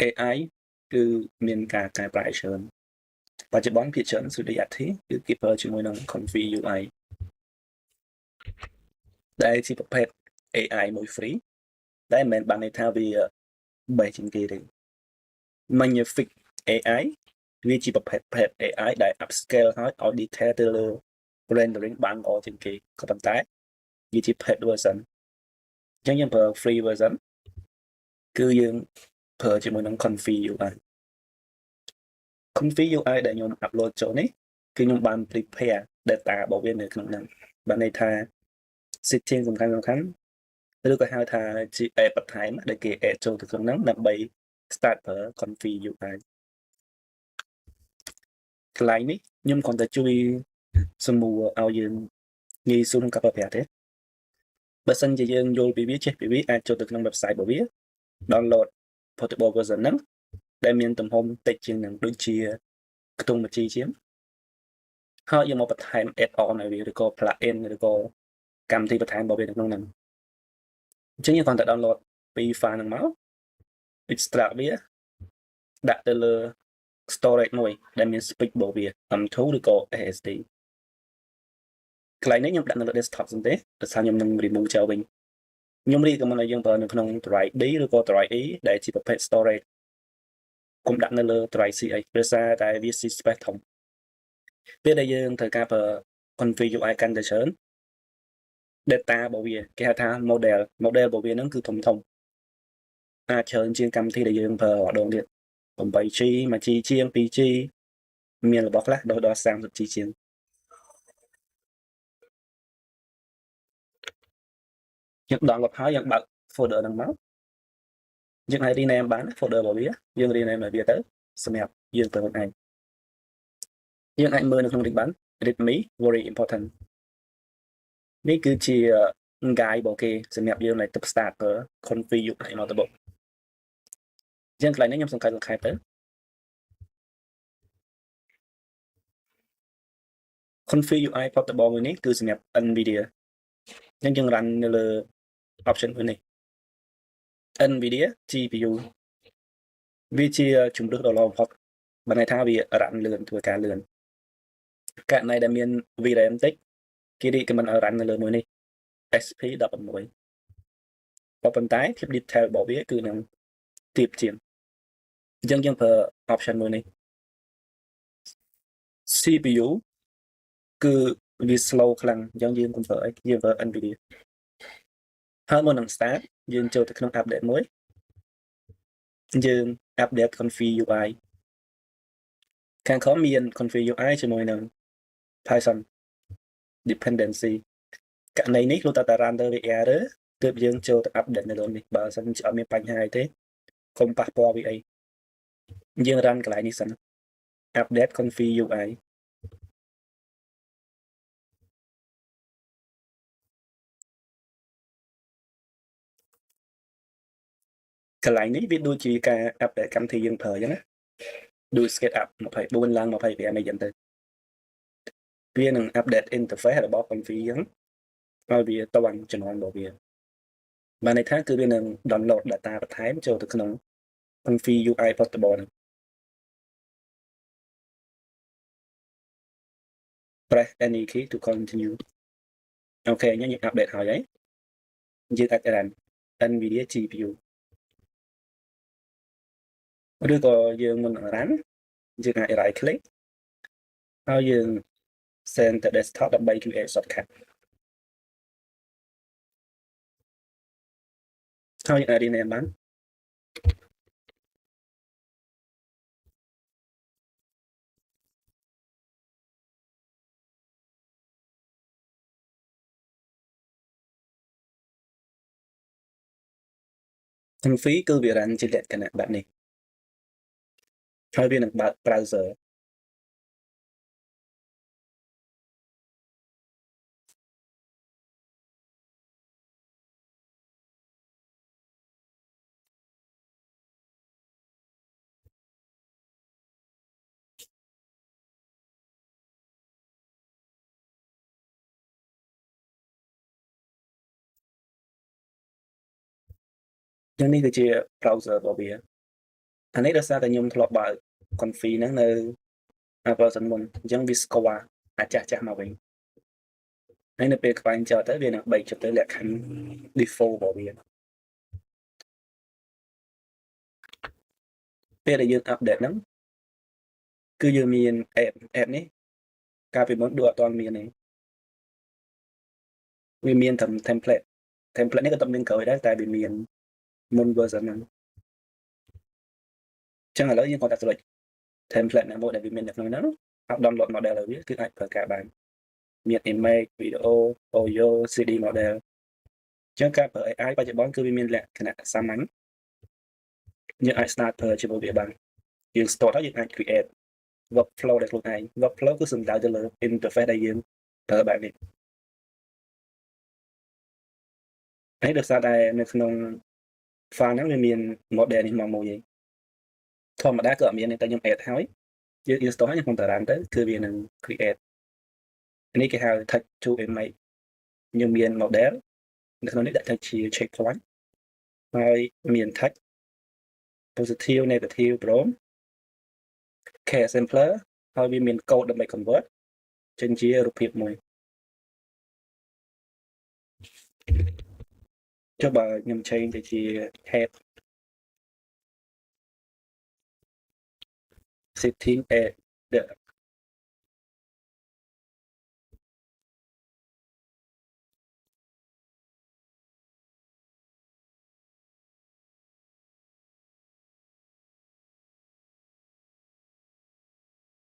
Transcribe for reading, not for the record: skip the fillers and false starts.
AI គឺមានការកែប្រែច្រើនបច្ចុប្បន្នភាគច្រើនសុទ្ធតែអធិគឺគេប្រើជាមួយនឹង Confi UI ដែលជាប្រភេទ AI មួយ free តែមិនមែនបានន័យថាវា best ជាងគេទេ Magnific AI វាជាប្រភេទ AI ដែល upscale ហើយឲ្យ detail ទៅលើ rendering បានល្អជាងគេក៏ប៉ុន្តែវាជា paid version អញ្ចឹងយើងប្រើ free version គឺយើងប្រើជាមួយនឹង Confi UI Confi UI ដែលខ្ញុំ upload ចូលនេះគឺខ្ញុំបាន prepare data របស់វានៅក្នុងហ្នឹងបានន័យថា setting សំខាន់ឬក៏ហៅថាជា app បន្ថែមដែលគេ add ចូលទៅក្នុងហ្នឹងដើម្បី start ប្រើ Confi UI កន្លែងនេះខ្ញុំគ្រាន់តែជួយសម្រួលឲ្យយើងងាយស្រួលក្នុងការប្រើប្រាស់ទេបើសិនជាយើងយល់ពីវាចេះពីវាអាចចូលទៅក្នុង website របស់វា download portable version ហ្នឹងដែលមានទំហំតិចជាងនឹងដូចជាខ្ទង់មួយ G ជាងហើយយើងមកបន្ថែម add on ឲ្យវាឬក៏ plugin ឬក៏កម្មវិធីបន្ថែមរបស់វានៅក្នុងហ្នឹងអញ្ចឹងយើងគ្រាន់តែ download ពី file ហ្នឹងមក extract វាដាក់ទៅលើ storage មួយដែលមាន speed របស់វា M2 ឬក៏ SSD កន្លែងនេះខ្ញុំដាក់នៅលើ desktop សិនទេដោយសារខ្ញុំនឹង remove ចោលវិញខ្ញុំរីកមកឲ្យយើងប្រើនៅក្នុង drive D ឬក៏ drive E ដែលជាប្រភេទ storage កុំដាក់នៅលើ drive C អីព្រោះសារតែវា C space ធំពេលដែលយើងត្រូវការប្រើ Confi UI កាន់តែច្រើន data របស់វាគេហៅថា model របស់វាហ្នឹងគឺធំអាចច្រើនជាងកម្មវិធីដែលយើងប្រើម្ដងទៀត 8G 1G ជាង 2G មានរបស់ខ្លះដល់ 30G ជាងយើងដល់មកហើយយើងបើក folder ហ្នឹងមកយើងអាច rename បាន folder របស់វាយើង rename ឲ្យវាទៅសម្រាប់យើងប្រើខ្លួនឯងយើងអាចមើលនៅក្នុងនេះបាន readme very important នេះគឺជា guide របស់គេសម្រាប់យើងដែលទើប start ប្រើ Confi UI មកទៅបុកយើងកន្លែងនេះខ្ញុំសង្កេតទៅ Confi UI portable មួយនេះគឺសម្រាប់ NVIDIA អញ្ចឹងយើង run នៅលើ option មួយនេះ NVIDIA GPU វាជាជំរើសដ៏ល្អបំផុតបានន័យថាវា run លឿនធ្វើការលឿនករណីដែលមាន VRAM តិចគេ recommend ឲ្យ run នៅលើមួយនេះ SP16 ក៏ប៉ុន្តែភាព detail របស់វាគឺនឹងទាបជាងអញ្ចឹងយើងប្រើ option មួយនេះ CPU គឺវា slow ខ្លាំងអញ្ចឹងយើងកុំប្រើអីយើងប្រើ NVIDIA ហើយមុននឹង start យើងចូលទៅក្នុង update មួយយើង update Confi UI ខាងក្រោមមាន Confi UI ជាមួយនឹង Python dependency ករណីនេះលោកតា run ទៅវា error ទើបយើងចូលទៅ update នៅលើនេះបើសិនជាអត់មានបញ្ហាអីទេកុំប៉ះពាល់វាអីយើង run កន្លែងនេះសិន update Confi UI កន្លែងនេះវាដូចជាការ update កម្មវិធីយើងប្រើអញ្ចឹងណាដូច skate up 24ឡើង25អីចឹងទៅវានឹង update interface របស់ Confi អញ្ចឹងឲ្យវាទាន់ជំនាន់របស់វាបានន័យថាគឺវានឹង download data បន្ថែមចូលទៅក្នុង Confi UI portable ហ្នឹង press any key to continue អូខេញ៉ាំយើង update ហើយយើងអាច run NVIDIA GPU ឬក៏យើងមុននឹង run យើងអាច right click ហើយយើង send ទៅ desktop ដើម្បី create shortcut ហើយយើងអាច rename បានConfi គឺវា run ជាលក្ខណៈបែបនេះហើយវានឹងបើក browser ចឹងនេះគឺជា browser របស់វា អានេះដោយសារតែខ្ញុំធ្លាប់បើក config ហ្នឹងនៅ version មុនអញ្ចឹងវាស្គាល់អាចចាស់មកវិញហើយនៅពេលខ្វែងចោលទៅវានឹងបែកចុះទៅលក្ខខណ្ឌ default របស់វាពេលដែលយើង update ហ្នឹងគឺយើងមាន app នេះកាលពីមុនដូចអត់ទាន់មានទេវាមានតែ template នេះក៏ต้องមានក្រោយដែរតែវាមានមុន version ហ្នឹងចឹងឥឡូវយើងគាត់តែ select template ណាមួយដែលវាមាននៅក្នុងហ្នឹង download model ឲ្យវាគឺអាចប្រើការបានមាន image video audio CD model ចឹងការប្រើ AI បច្ចុប្បន្នគឺវាមានលក្ខណៈសាមញ្ញយើងអាច start ប្រើជាមួយវាបានយើង start ហើយយើងអាច create workflow ដែលខ្លួនឯង workflow គឺសំដៅទៅលើ interface ដែលយើងប្រើបែបនេះហើយដោយសារតែនៅក្នុង file ហ្នឹងវាមាន model នេះមកមួយឯងធម្មតាគឺអត់មានទេតែខ្ញុំ add ហើយយើង install ហើយខ្ញុំទៅ run ទៅគឺវានឹង create នេះគេហៅ touch to image យើងមាន model នៅក្នុងនេះដាក់ touch ជា checkpoint ហើយមាន touch positive negative prompt care sampler ហើយវាមាន code ដើម្បី convert ចេញជារូបភាពមួយចុះបើខ្ញុំ change ទៅជា head setting